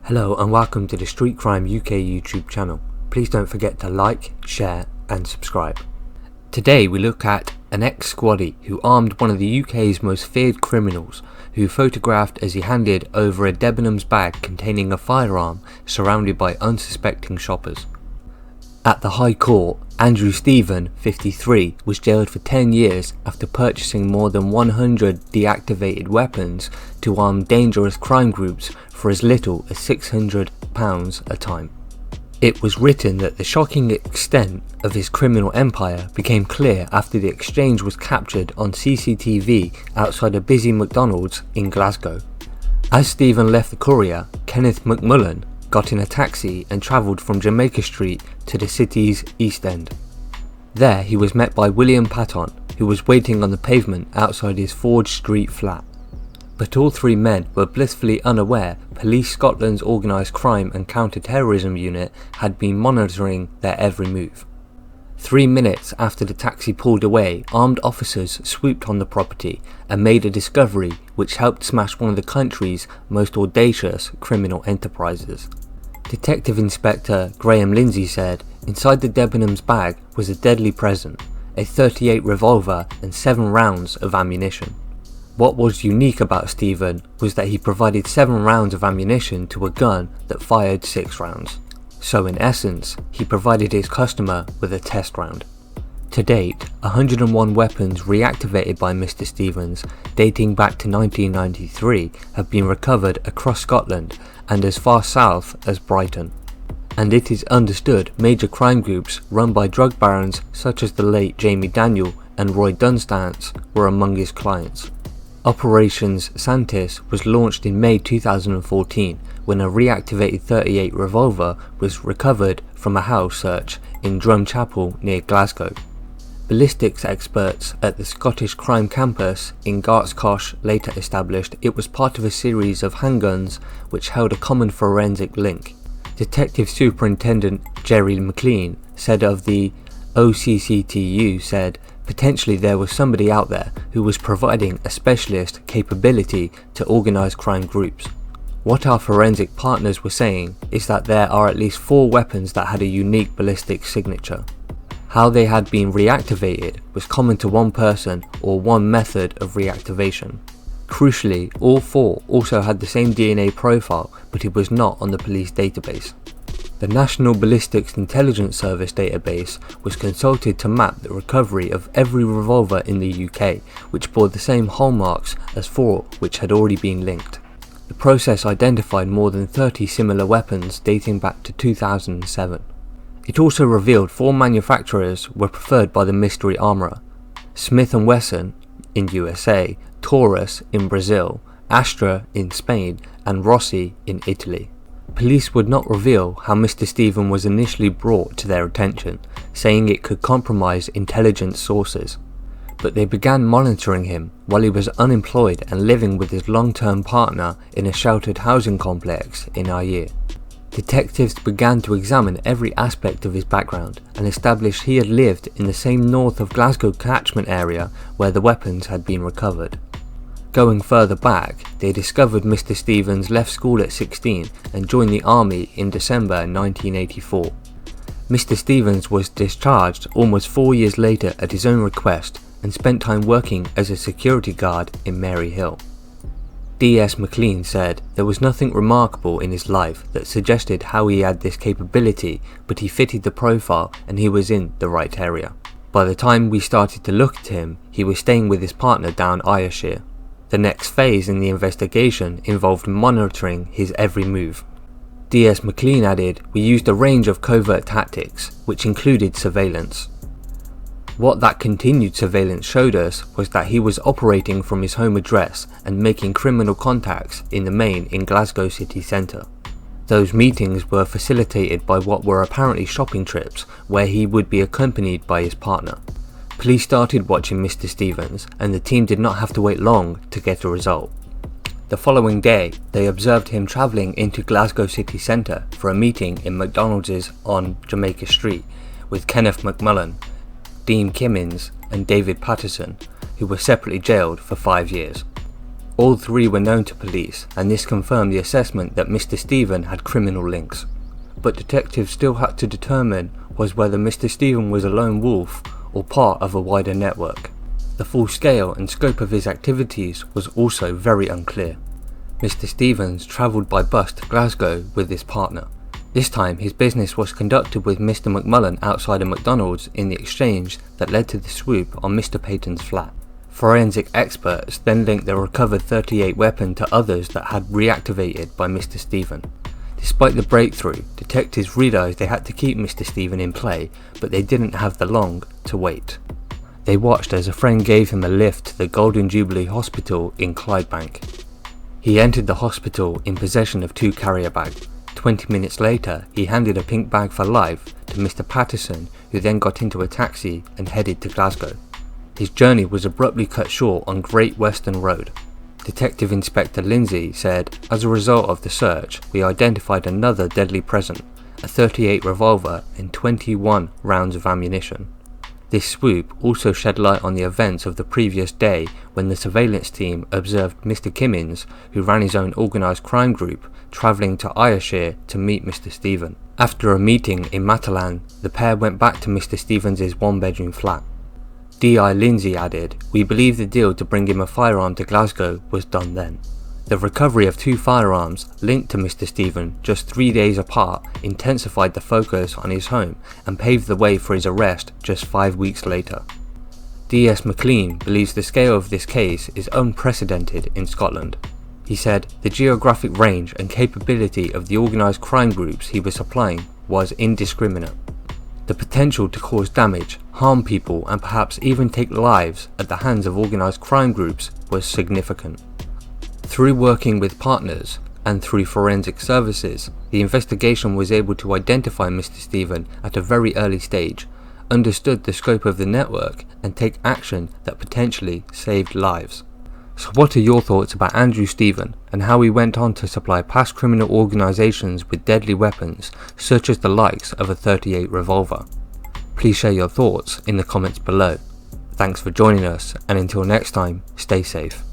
Hello and welcome to the Street Crime UK YouTube channel. Please don't forget to like, share and subscribe. Today we look at an ex-squaddie who armed one of the UK's most feared criminals, who photographed as he handed over a Debenhams bag containing a firearm surrounded by unsuspecting shoppers. At the High Court, Andrew Stephen, 53, was jailed for 10 years after purchasing more than 100 deactivated weapons to arm dangerous crime groups for as little as £600 a time. It was written that the shocking extent of his criminal empire became clear after the exchange was captured on CCTV outside a busy McDonald's in Glasgow. As Stephen left the Courier, Kenneth McMullen got in a taxi and travelled from Jamaica Street to the city's East End. There he was met by William Patton, who was waiting on the pavement outside his Forge Street flat. But all three men were blissfully unaware Police Scotland's Organised Crime and Counter-Terrorism Unit had been monitoring their every move. 3 minutes after the taxi pulled away, armed officers swooped on the property and made a discovery which helped smash one of the country's most audacious criminal enterprises. Detective Inspector Graham Lindsay said inside the Debenhams bag was a deadly present, a .38 revolver and 7 rounds of ammunition. What was unique about Stephen was that he provided 7 rounds of ammunition to a gun that fired 6 rounds. So in essence, he provided his customer with a test round. To date, 101 weapons reactivated by Mr. Stevens, dating back to 1993, have been recovered across Scotland and as far south as Brighton. And it is understood major crime groups run by drug barons such as the late Jamie Daniel and Roy Dunstance were among his clients. Operations Santis was launched in May 2014 when a reactivated .38 revolver was recovered from a house search in Drumchapel near Glasgow. Ballistics experts at the Scottish Crime Campus in Gartscosh later established it was part of a series of handguns which held a common forensic link. Detective Superintendent Jerry McLean said of the OCCTU said, "Potentially there was somebody out there who was providing a specialist capability to organised crime groups." What our forensic partners were saying is that there are at least 4 weapons that had a unique ballistic signature. How they had been reactivated was common to one person or one method of reactivation. Crucially, all 4 also had the same DNA profile, but it was not on the police database. The National Ballistics Intelligence Service database was consulted to map the recovery of every revolver in the UK, which bore the same hallmarks as 4 which had already been linked. The process identified more than 30 similar weapons dating back to 2007. It also revealed 4 manufacturers were preferred by the mystery armourer: Smith & Wesson in USA, Taurus in Brazil, Astra in Spain and Rossi in Italy. Police would not reveal how Mr. Stephen was initially brought to their attention, saying it could compromise intelligence sources. But they began monitoring him while he was unemployed and living with his long-term partner in a sheltered housing complex in Ayr. Detectives began to examine every aspect of his background and established he had lived in the same north of Glasgow catchment area where the weapons had been recovered. Going further back, they discovered Mr. Stevens left school at 16 and joined the army in December 1984. Mr. Stevens was discharged almost 4 years later at his own request and spent time working as a security guard in Maryhill. D.S. McLean said there was nothing remarkable in his life that suggested how he had this capability, but he fitted the profile and he was in the right area. By the time we started to look at him, he was staying with his partner down Ayrshire. The next phase in the investigation involved monitoring his every move. D.S. McLean added, "We used a range of covert tactics, which included surveillance. What that continued surveillance showed us was that he was operating from his home address and making criminal contacts in the main in Glasgow city centre. Those meetings were facilitated by what were apparently shopping trips where he would be accompanied by his partner. Police started watching Mr. Stevens and the team did not have to wait long to get a result. The following day, they observed him travelling into Glasgow city centre for a meeting in McDonald's on Jamaica Street with Kenneth McMullen, Dean Kimmins and David Patterson, who were separately jailed for 5 years. All three were known to police, and this confirmed the assessment that Mr. Stephen had criminal links. But detectives still had to determine was whether Mr. Stephen was a lone wolf or part of a wider network. The full scale and scope of his activities was also very unclear. Mr. Stevens travelled by bus to Glasgow with his partner. This time his business was conducted with Mr. McMullen outside a McDonald's in the exchange that led to the swoop on Mr. Payton's flat. Forensic experts then linked the recovered .38 weapon to others that had reactivated by Mr. Stephen. Despite the breakthrough, detectives realised they had to keep Mr. Stephen in play, but they didn't have the long to wait. They watched as a friend gave him a lift to the Golden Jubilee Hospital in Clydebank. He entered the hospital in possession of 2 carrier bags. 20 minutes later, he handed a pink bag for life to Mr. Patterson, who then got into a taxi and headed to Glasgow. His journey was abruptly cut short on Great Western Road. Detective Inspector Lindsay said, "As a result of the search, we identified another deadly present, a .38 revolver and 21 rounds of ammunition." This swoop also shed light on the events of the previous day when the surveillance team observed Mr. Kimmins, who ran his own organised crime group, travelling to Ayrshire to meet Mr. Stephen. After a meeting in Matalan, the pair went back to Mr. Stevens' one-bedroom flat. D.I. Lindsay added, "We believe the deal to bring him a firearm to Glasgow was done then." The recovery of 2 firearms linked to Mr. Stephen just 3 days apart intensified the focus on his home and paved the way for his arrest just 5 weeks later. D.S. McLean believes the scale of this case is unprecedented in Scotland. He said, "The geographic range and capability of the organised crime groups he was supplying was indiscriminate. The potential to cause damage, harm people and perhaps even take lives at the hands of organised crime groups was significant." Through working with partners and through forensic services, the investigation was able to identify Mr. Stephen at a very early stage, understood the scope of the network and take action that potentially saved lives. So what are your thoughts about Andrew Stephen and how he went on to supply past criminal organisations with deadly weapons such as the likes of a .38 revolver? Please share your thoughts in the comments below. Thanks for joining us, and until next time, stay safe.